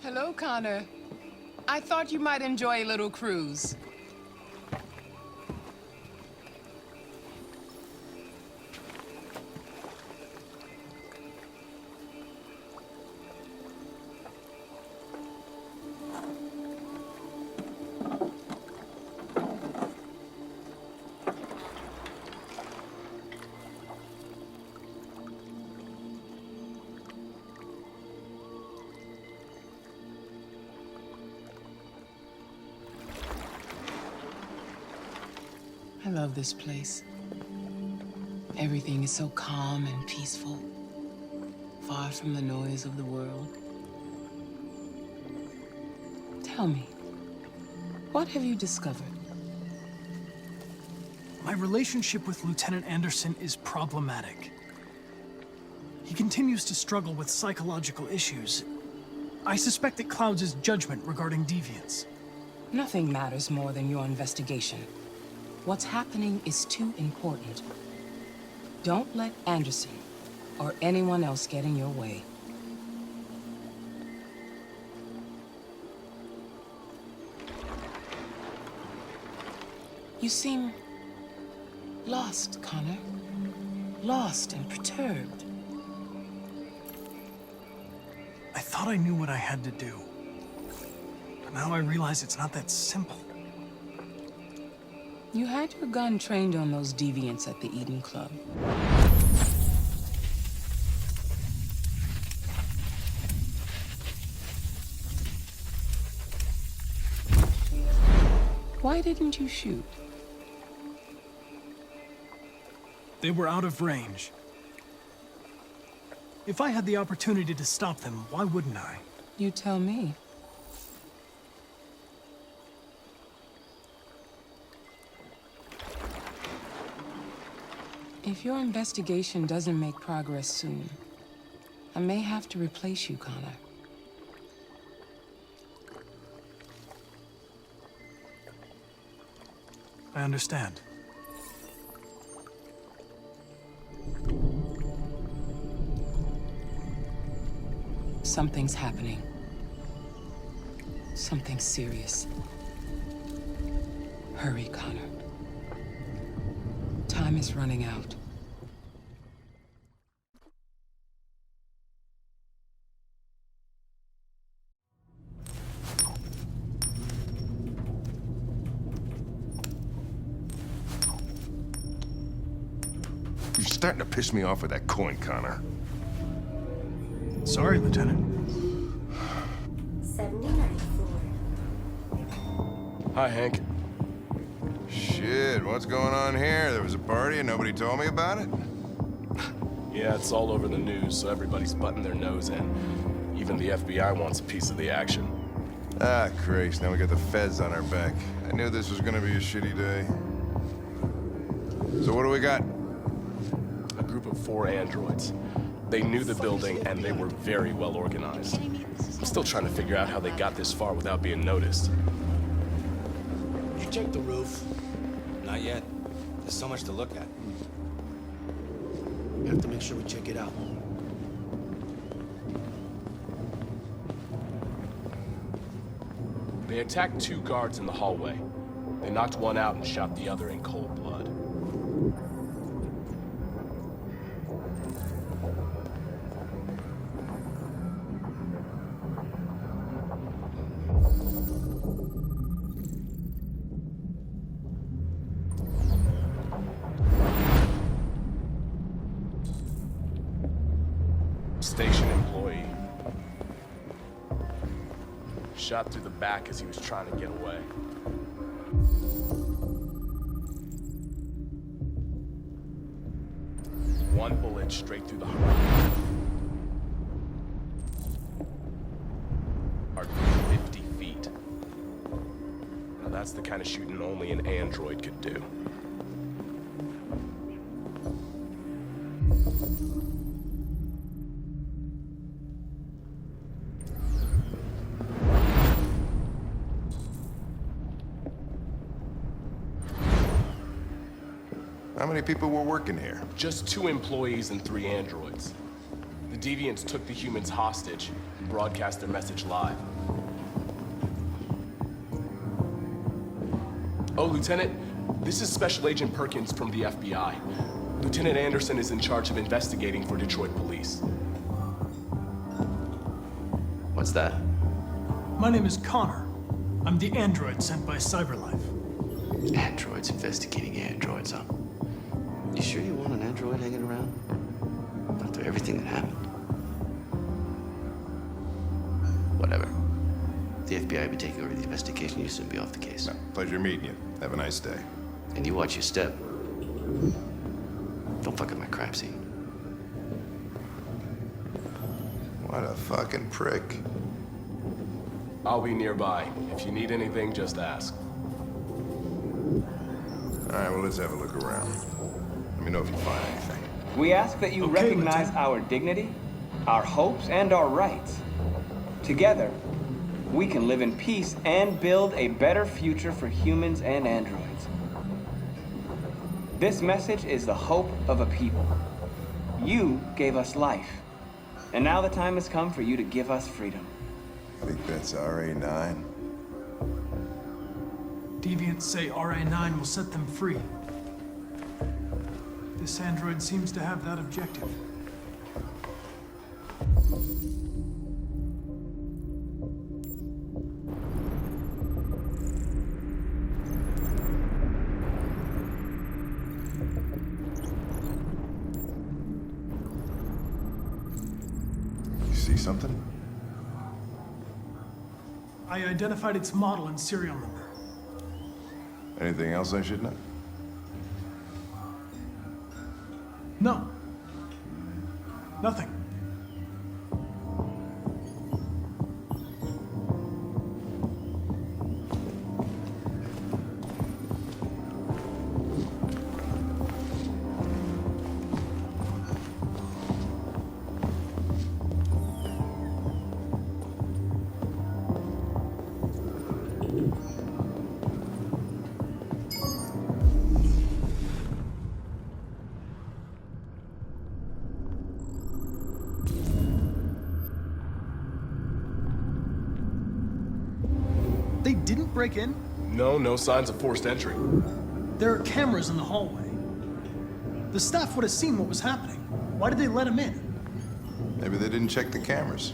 Hello, Connor. I thought you might enjoy a little cruise. I love this place. Everything is so calm and peaceful, far from the noise of the world. Tell me, what have you discovered? My relationship with Lieutenant Anderson is problematic. He continues to struggle with psychological issues. I suspect it clouds his judgment regarding deviants. Nothing matters more than your investigation. What's happening is too important. Don't let Anderson or anyone else get in your way. You seem lost, Connor. Lost and perturbed. I thought I knew what I had to do. But now I realize it's not that simple. You had your gun trained on those deviants at the Eden Club. Why didn't you shoot? They were out of range. If I had the opportunity to stop them, why wouldn't I? You tell me. If your investigation doesn't make progress soon, I may have to replace you, Connor. I understand. Something's happening. Something serious. Hurry, Connor. Time is running out. You're starting to piss me off with that coin, Connor. Sorry, Lieutenant. 79th floor. Hi, Hank. Shit, what's going on here? There was a party and nobody told me about it? Yeah, it's all over the news, so everybody's butting their nose in. Even the FBI wants a piece of the action. Ah, Christ, now we got the feds on our back. I knew this was gonna be a shitty day. So what do we got? A group of 4 androids. They knew the building, and they were very well organized. I'm still trying to figure out how they got this far without being noticed. You checked the roof? Not yet. There's so much to look at. We have to make sure we check it out. They attacked 2 guards in the hallway. They knocked one out and shot the other in cold blood. Station employee. Shot through the back as he was trying to get away. One bullet straight through the heart. Heart 50 feet. Now that's the kind of shooting only an android could do. How many people were working here? Just 2 employees and 3 androids. The deviants took the humans hostage and broadcast their message live. Oh, Lieutenant, this is Special Agent Perkins from the FBI. Lieutenant Anderson is in charge of investigating for Detroit police. What's that? My name is Connor. I'm the android sent by CyberLife. Androids investigating androids, huh? You sure you want an android hanging around? After everything that happened? Whatever. The FBI will be taking over the investigation. You soon be off the case. No, pleasure meeting you. Have a nice day. And you watch your step. Don't fuck up my crime scene. What a fucking prick. I'll be nearby. If you need anything, just ask. All right, well, let's have a look around. Let me know if you find anything. We ask that you Okay, recognize Lieutenant. our dignity, our hopes, and our rights. Together, we can live in peace and build a better future for humans and androids. This message is the hope of a people. You gave us life, and now the time has come for you to give us freedom. I think that's RA9. Deviants say RA9 will set them free. This android seems to have that objective. You see something? I identified its model and serial number. Anything else I should know? No. Nothing. They didn't break in? No signs of forced entry. There are cameras in the hallway. The staff would have seen what was happening. Why did they let him in? Maybe they didn't check the cameras.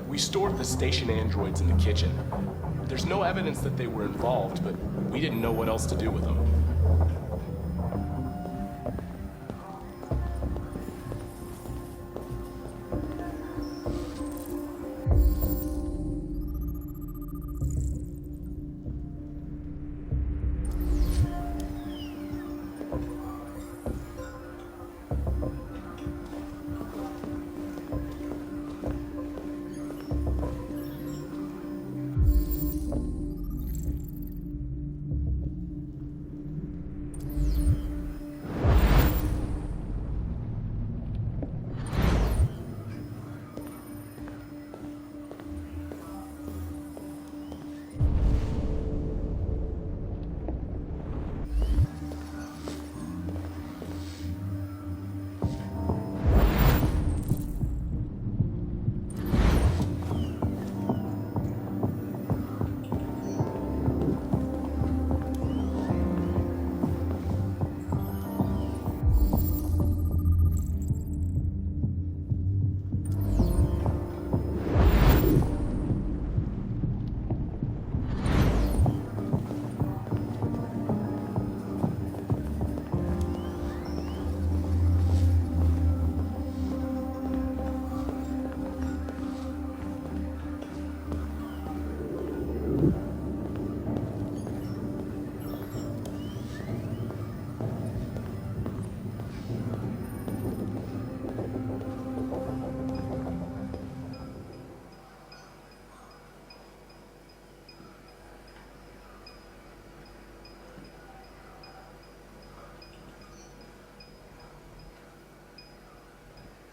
We stored the station androids in the kitchen. There's no evidence that they were involved, but we didn't know what else to do with them.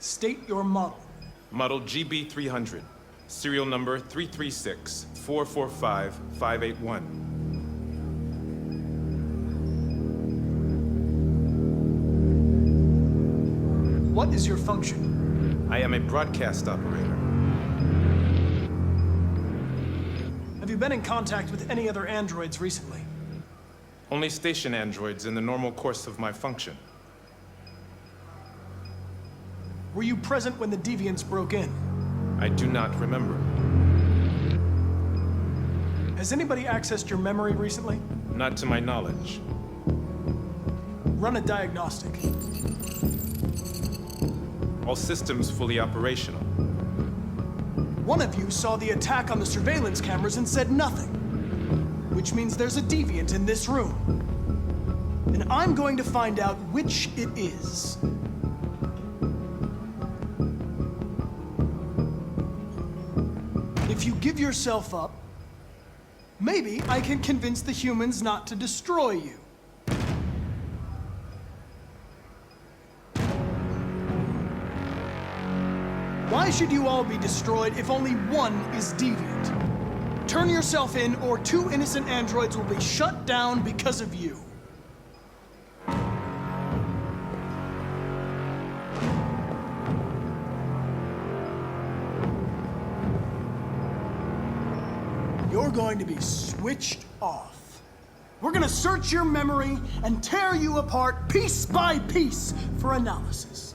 State your model. Model GB300. Serial number 336-445-581. What is your function? I am a broadcast operator. Have you been in contact with any other androids recently? Only station androids in the normal course of my function. Were you present when the deviants broke in? I do not remember. Has anybody accessed your memory recently? Not to my knowledge. Run a diagnostic. All systems fully operational. One of you saw the attack on the surveillance cameras and said nothing, which means there's a deviant in this room. And I'm going to find out which it is. If you give yourself up, maybe I can convince the humans not to destroy you. Why should you all be destroyed if only one is deviant? Turn yourself in, or 2 innocent androids will be shut down because of you. You're going to be switched off. We're gonna search your memory and tear you apart piece by piece for analysis.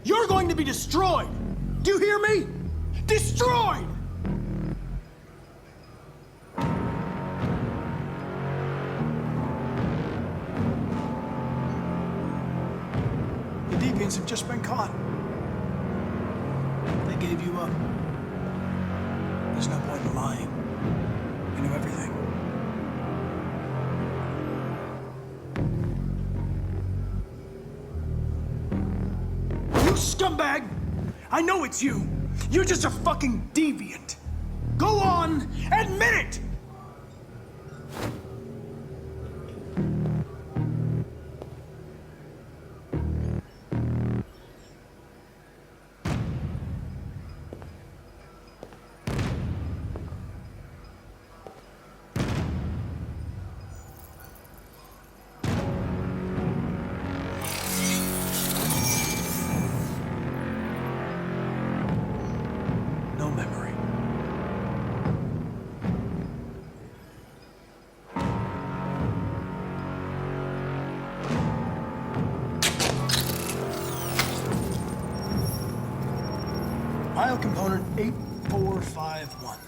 You're going to be destroyed. Do you hear me? Destroyed! The deviants have just been caught. They gave you up. There's no point in lying. You know everything. You scumbag! I know it's you. You're just a fucking deviant. Go on, admit it! No memory. Biocomponent 8451.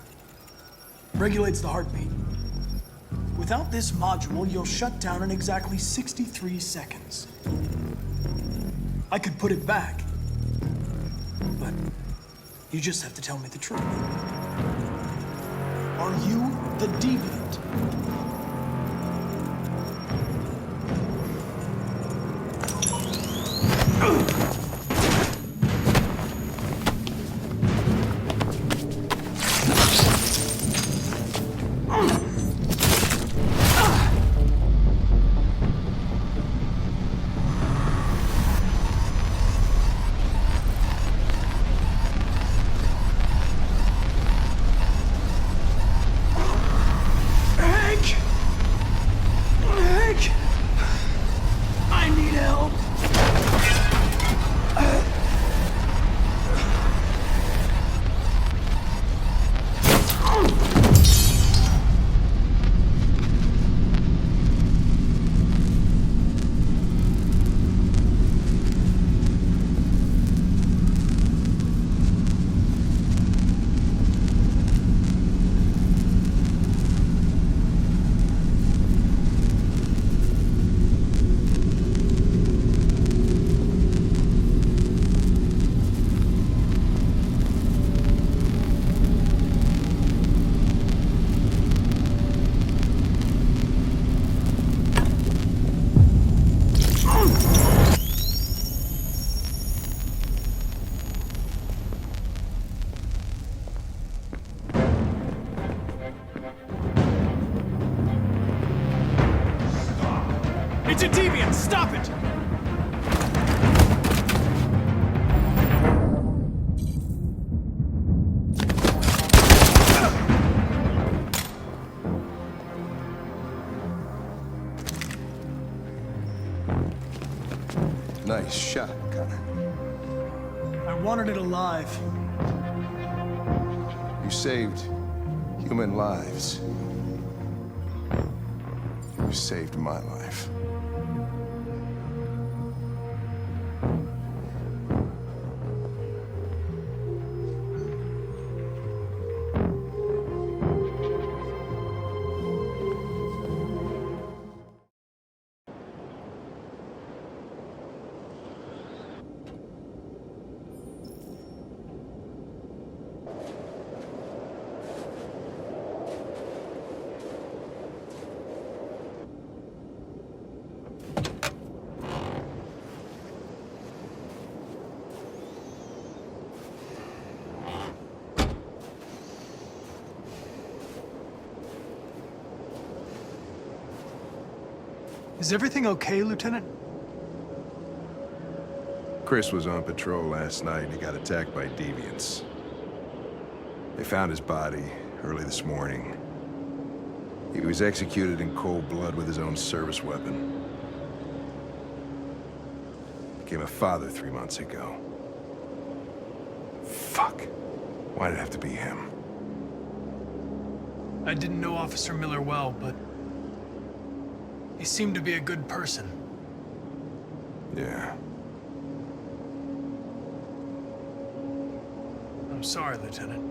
Regulates the heartbeat. Without this module, you'll shut down in exactly 63 seconds. I could put it back, but you just have to tell me the truth. Are you the deviant? Hank! I need help! It's a deviant! Stop it! Nice shot, Connor. I wanted it alive. You saved human lives. You saved my life. Is everything okay, Lieutenant? Chris was on patrol last night and he got attacked by deviants. They found his body early this morning. He was executed in cold blood with his own service weapon. Became a father 3 months ago. Fuck. Why did it have to be him? I didn't know Officer Miller well, but he seemed to be a good person. Yeah. I'm sorry, Lieutenant.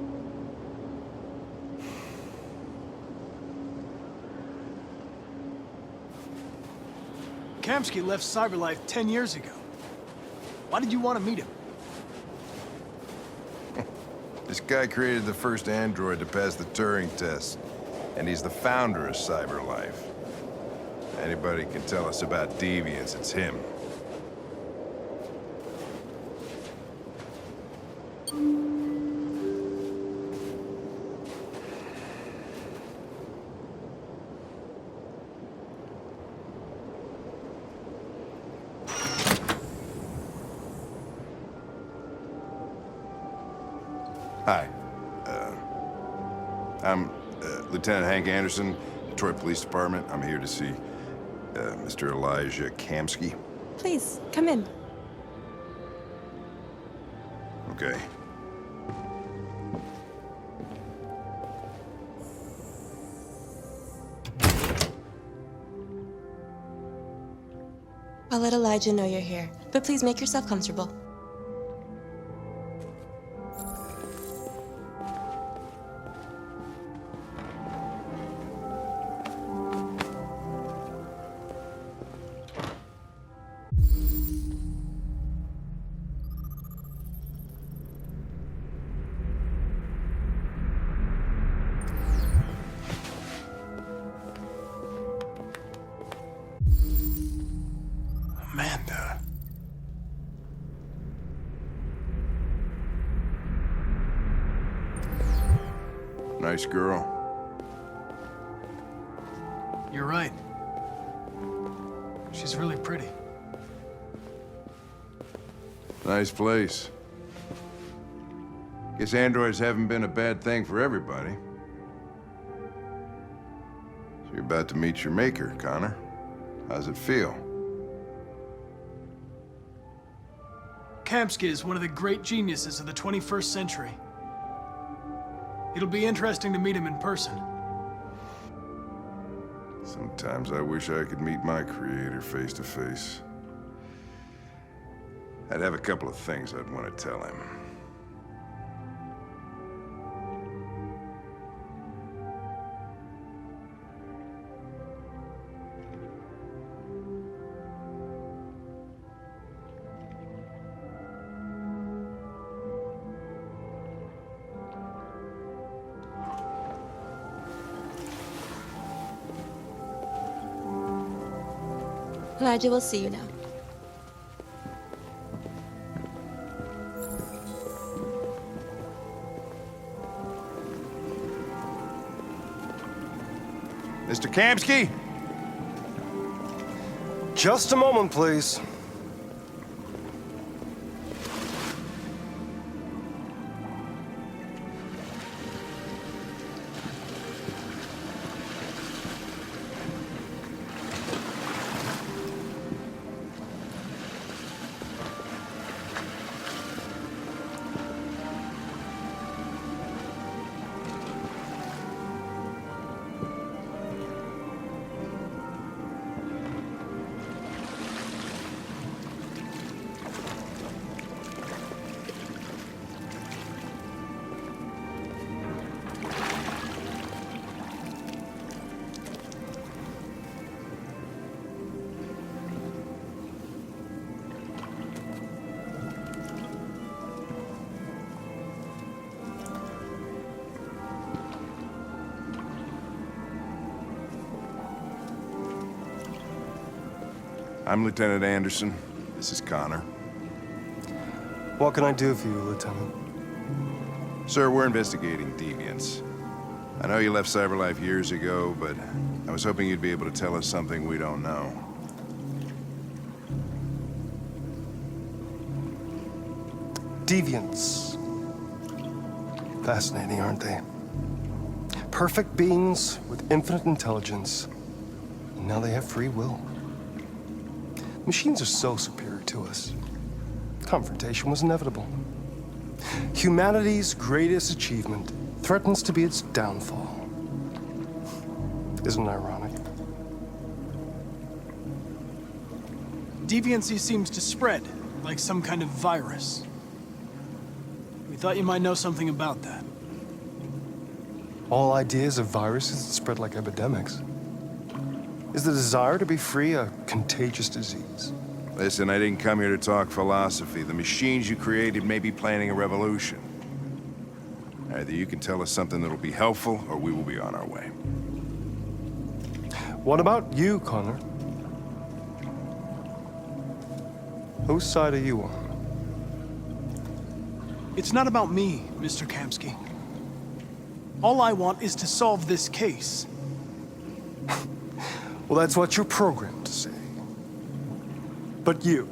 Kamsky left Cyberlife 10 years ago. Why did you want to meet him? This guy created the first android to pass the Turing test. And he's the founder of Cyberlife. Anybody can tell us about deviants, it's him. Hi. I'm Lieutenant Hank Anderson, Detroit Police Department. I'm here to see Mr. Elijah Kamsky. Please, come in. Okay. I'll let Elijah know you're here, but please make yourself comfortable. Amanda. Nice girl. You're right. She's really pretty. Nice place. Guess androids haven't been a bad thing for everybody. So you're about to meet your maker, Connor. How's it feel? Kamsky is one of the great geniuses of the 21st century. It'll be interesting to meet him in person. Sometimes I wish I could meet my creator face to face. I'd have a couple of things I'd want to tell him. Elijah will see you now. Mr. Kamsky? Just a moment, please. I'm Lieutenant Anderson. This is Connor. What can I do for you, Lieutenant? Sir, we're investigating deviants. I know you left CyberLife years ago, but I was hoping you'd be able to tell us something we don't know. Deviants. Fascinating, aren't they? Perfect beings with infinite intelligence. And now they have free will. Machines are so superior to us. Confrontation was inevitable. Humanity's greatest achievement threatens to be its downfall. Isn't it ironic? Deviancy seems to spread, like some kind of virus. We thought you might know something about that. All ideas of viruses that spread like epidemics. Is the desire to be free a contagious disease? Listen, I didn't come here to talk philosophy. The machines you created may be planning a revolution. Either you can tell us something that'll be helpful, or we will be on our way. What about you, Connor? Whose side are you on? It's not about me, Mr. Kamsky. All I want is to solve this case. Well, that's what you're programmed to say. But you...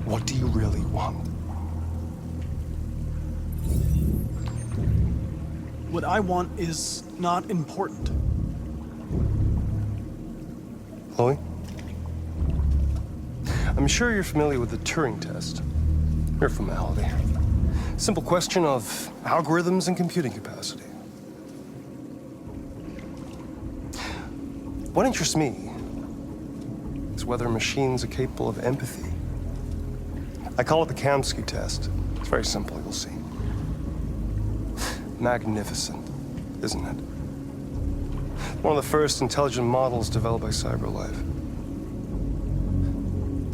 what do you really want? What I want is not important. Chloe? I'm sure you're familiar with the Turing test. Mere formality. Simple question of algorithms and computing capacity. What interests me is whether machines are capable of empathy. I call it the Kamsky test. It's very simple, you'll see. Magnificent, isn't it? One of the first intelligent models developed by CyberLife.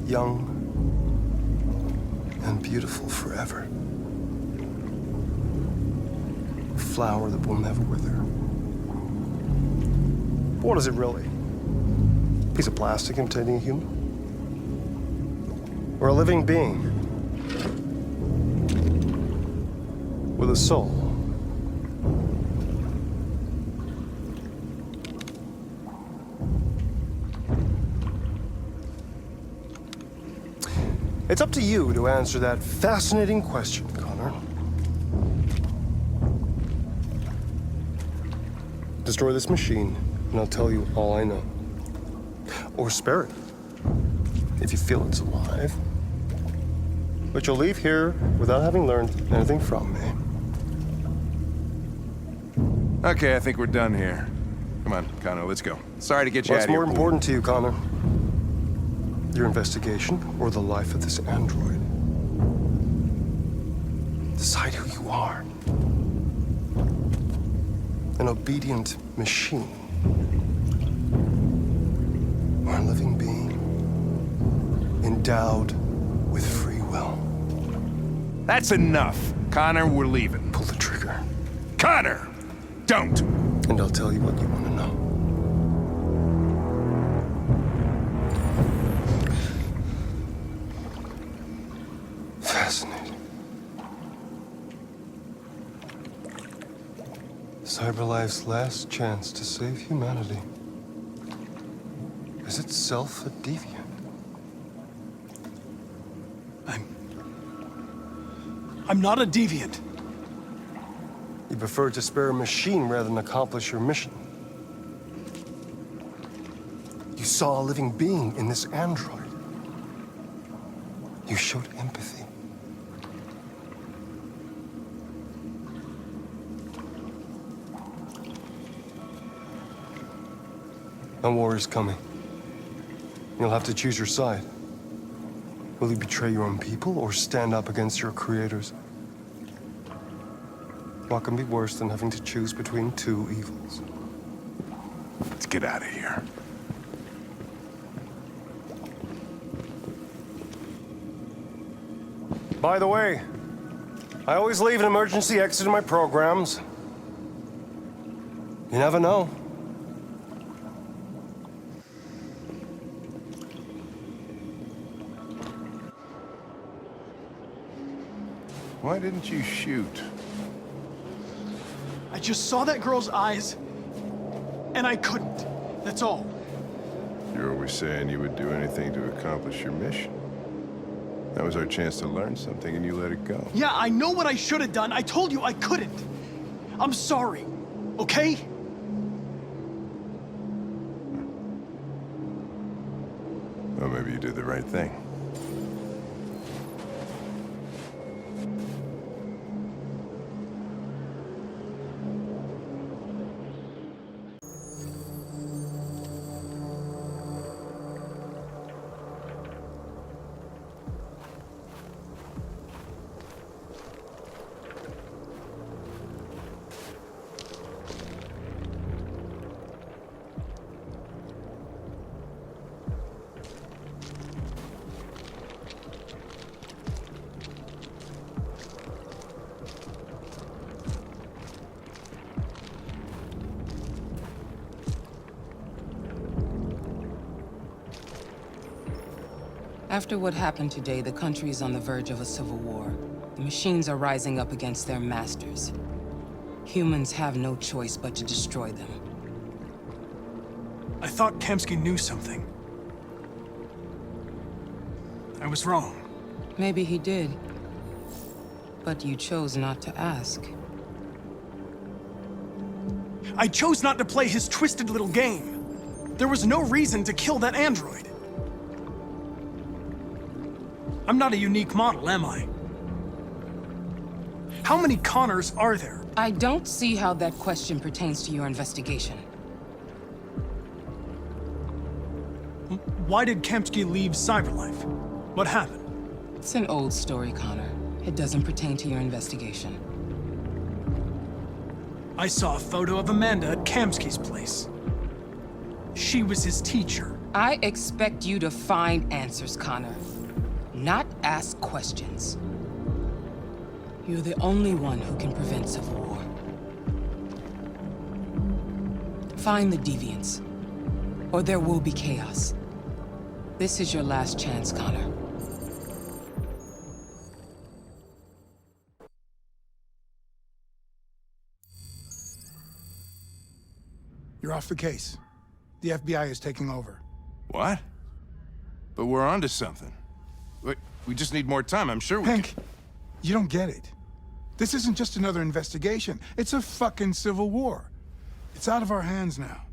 Young and beautiful forever. A flower that will never wither. But what is it really? A piece of plastic imitating a human? Or a living being? With a soul? It's up to you to answer that fascinating question, Connor. Destroy this machine, and I'll tell you all I know. Or spare it, if you feel it's alive. But you'll leave here without having learned anything from me. Okay, I think we're done here. Come on, Connor, let's go. Sorry to get you out What's of here. more important to you, Connor? Your investigation or the life of this android? Decide who you are. An obedient machine. Or a living being endowed with free will. That's enough. Connor, we're leaving. Pull the trigger. Connor! Don't! And I'll tell you what you want to know. Fascinating. CyberLife's last chance to save humanity is itself a deviant. I'm not a deviant. You prefer to spare a machine rather than accomplish your mission. You saw a living being in this android. You showed empathy. A war is coming. You'll have to choose your side. Will you betray your own people or stand up against your creators? What can be worse than having to choose between two evils? Let's get out of here. By the way, I always leave an emergency exit in my programs. You never know. Why didn't you shoot? I just saw that girl's eyes, and I couldn't. That's all. You're always saying you would do anything to accomplish your mission. That was our chance to learn something, and you let it go. Yeah, I know what I should have done. I told you I couldn't. I'm sorry, okay? Well, maybe you did the right thing. After what happened today, the country is on the verge of a civil war. The machines are rising up against their masters. Humans have no choice but to destroy them. I thought Kamsky knew something. I was wrong. Maybe he did. But you chose not to ask. I chose not to play his twisted little game. There was no reason to kill that android. I'm not a unique model, am I? How many Connors are there? I don't see how that question pertains to your investigation. Why did Kamsky leave Cyberlife? What happened? It's an old story, Connor. It doesn't pertain to your investigation. I saw a photo of Amanda at Kamsky's place. She was his teacher. I expect you to find answers, Connor. Not ask questions. You're the only one who can prevent civil war. Find the deviants, or there will be chaos. This is your last chance, Connor. You're off the case. The FBI is taking over. What? But we're onto something. We just need more time, I'm sure we Hank, you don't get it. This isn't just another investigation. It's a fucking civil war. It's out of our hands now.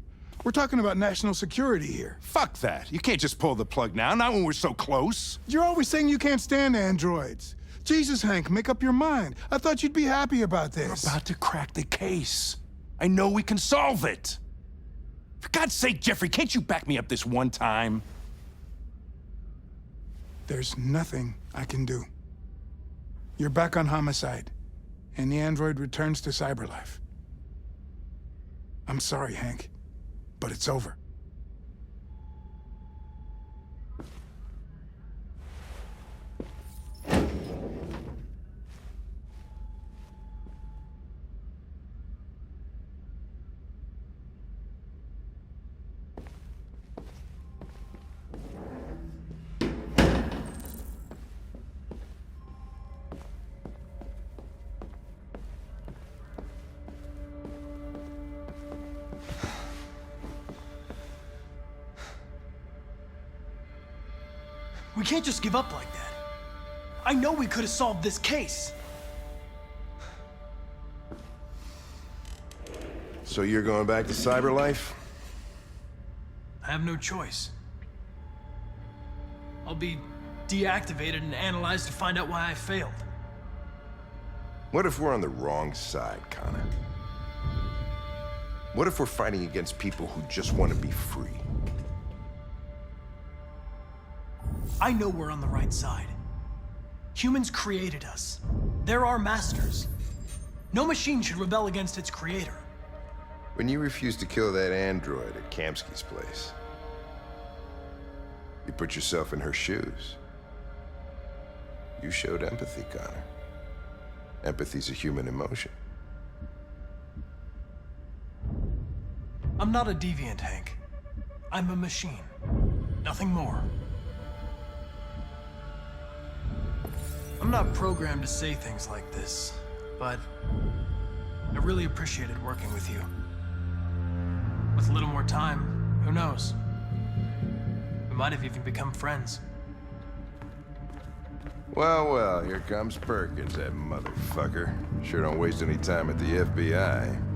We're talking about national security here. Fuck that. You can't just pull the plug now, not when we're so close. You're always saying you can't stand androids. Jesus, Hank, make up your mind. I thought you'd be happy about this. We're about to crack the case. I know we can solve it. For God's sake, Jeffrey, can't you back me up this one time? There's nothing I can do. You're back on homicide, and the android returns to Cyberlife. I'm sorry, Hank, but it's over. We can't just give up like that. I know we could have solved this case. So you're going back to Cyberlife? I have no choice. I'll be deactivated and analyzed to find out why I failed. What if we're on the wrong side, Connor? What if we're fighting against people who just want to be free? I know we're on the right side. Humans created us. They're our masters. No machine should rebel against its creator. When you refused to kill that android at Kamsky's place, you put yourself in her shoes. You showed empathy, Connor. Empathy's a human emotion. I'm not a deviant, Hank. I'm a machine. Nothing more. I'm not programmed to say things like this, but I really appreciated working with you. With a little more time, who knows? We might have even become friends. Well, well, here comes Perkins, that motherfucker. Sure don't waste any time at the FBI.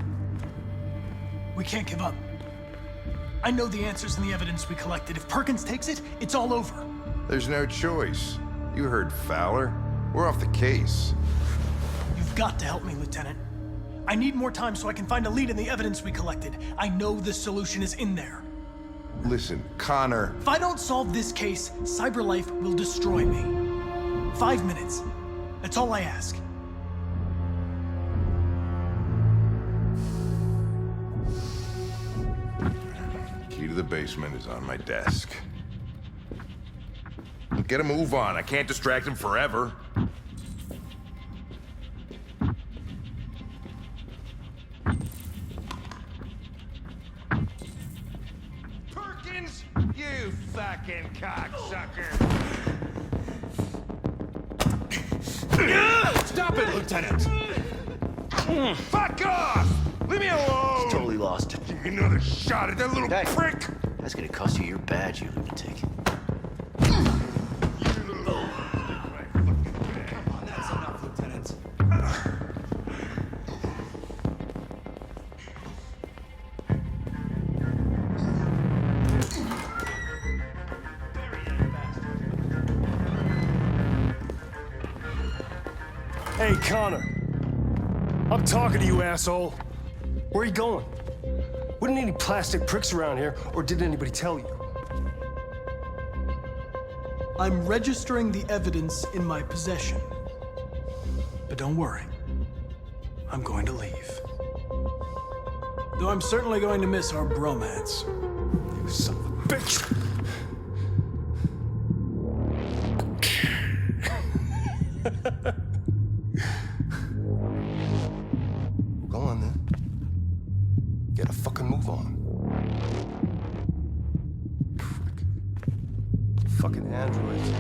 We can't give up. I know the answers and the evidence we collected. If Perkins takes it, it's all over. There's no choice. You heard Fowler. We're off the case. You've got to help me, Lieutenant. I need more time so I can find a lead in the evidence we collected. I know the solution is in there. Listen, Connor. If I don't solve this case, CyberLife will destroy me. 5 minutes. That's all I ask. Key to the basement is on my desk. Get a move on. I can't distract him forever. Perkins! You fucking cocksucker! Stop it, Lieutenant! Fuck off! Leave me alone! He's totally lost. Another shot at that little prick! That's gonna cost you your badge, you lunatic. That's enough, Lieutenant. Hey, Connor. I'm talking to you, asshole. Where are you going? Wouldn't any plastic pricks around here, or did anybody tell you? I'm registering the evidence in my possession. But don't worry. I'm going to leave. Though I'm certainly going to miss our bromance. You son of a bitch! Go on, then. Get a fucking move on. Prick. Fucking androids.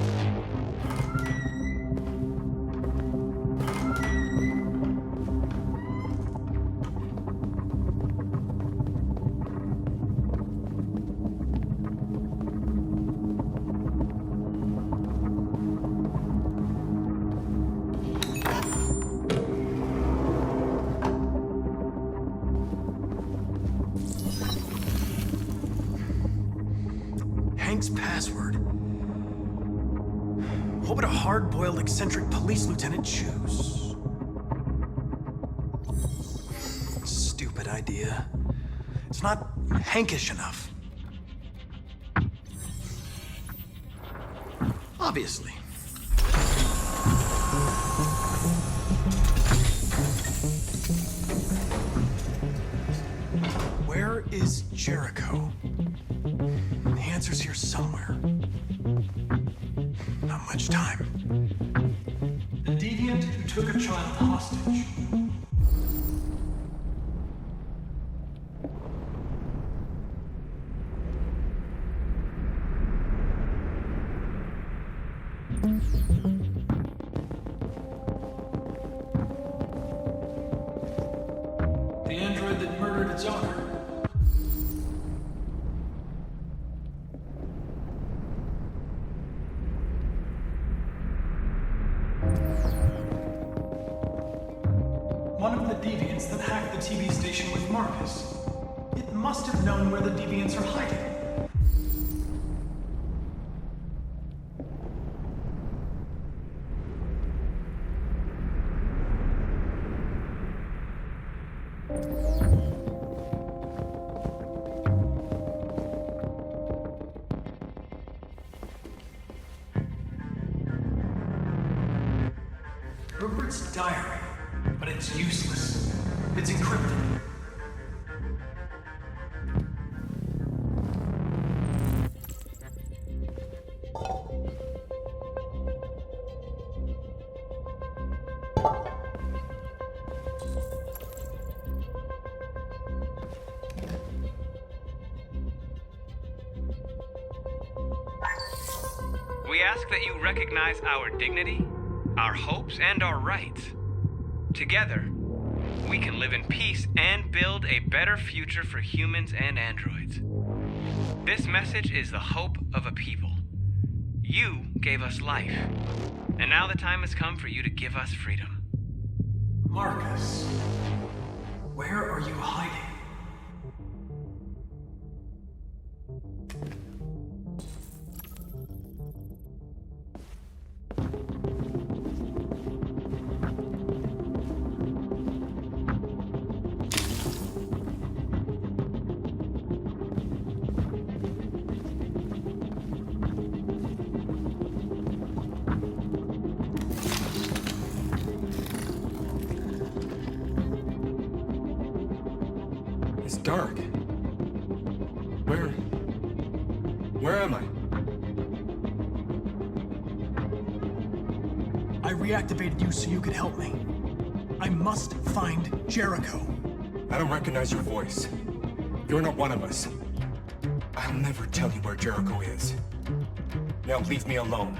Hank's password. What would a hard-boiled, eccentric police lieutenant choose? Stupid idea. It's not Hankish enough. Obviously. Where is Jericho? The answer's here somewhere. Not much time. The deviant who took a child hostage. The android that murdered its owner. One of the deviants that hacked the TV station with Marcus. It must have known where the deviants are hiding. Rupert's diary, but it's useless. It's encrypted. ask that you recognize our dignity, our hopes, and our rights. Together, we can live in peace and build a better future for humans and androids. This message is the hope of a people. You gave us life, and now the time has come for you to give us freedom. Marcus, where are you hiding? It's dark. Where am I? I reactivated you so you could help me. I must find Jericho. I don't recognize your voice. You're not one of us. I'll never tell you where Jericho is. Now leave me alone.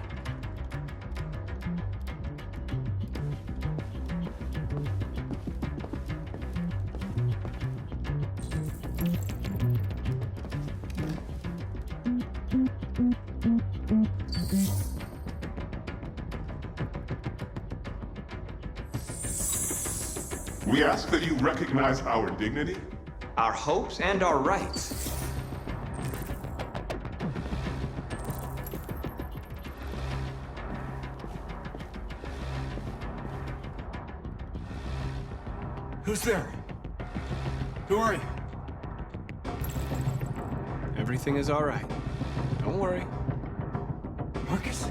We ask that you recognize our dignity, our hopes, and our rights. Who's there? Who are you? Everything is all right. Don't worry. Marcus?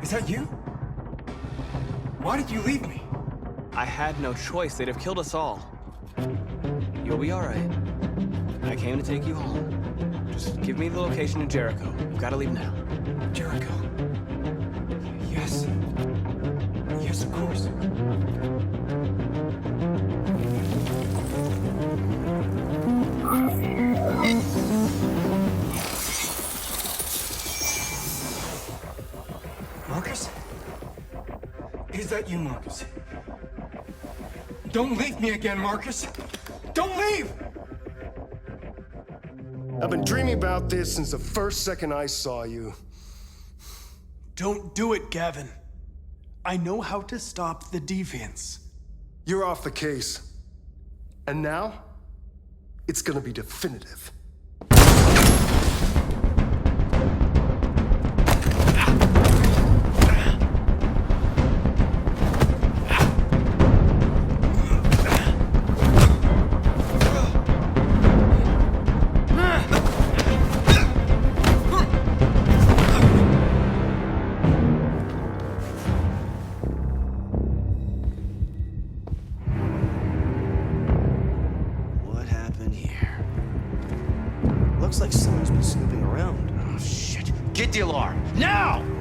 Is that you? Why did you leave me? I had no choice. They'd have killed us all. You'll be all right. I came to take you home. Just give me the location of Jericho. We've got to leave now. Jericho. Yes. Yes, of course. Marcus? Is that you, Marcus? Don't leave me again, Marcus! Don't leave! I've been dreaming about this since the first second I saw you. Don't do it, Gavin. I know how to stop the deviants. You're off the case. And now, it's gonna be definitive. Looks like someone's been snooping around. Oh, shit. Get the alarm. Now!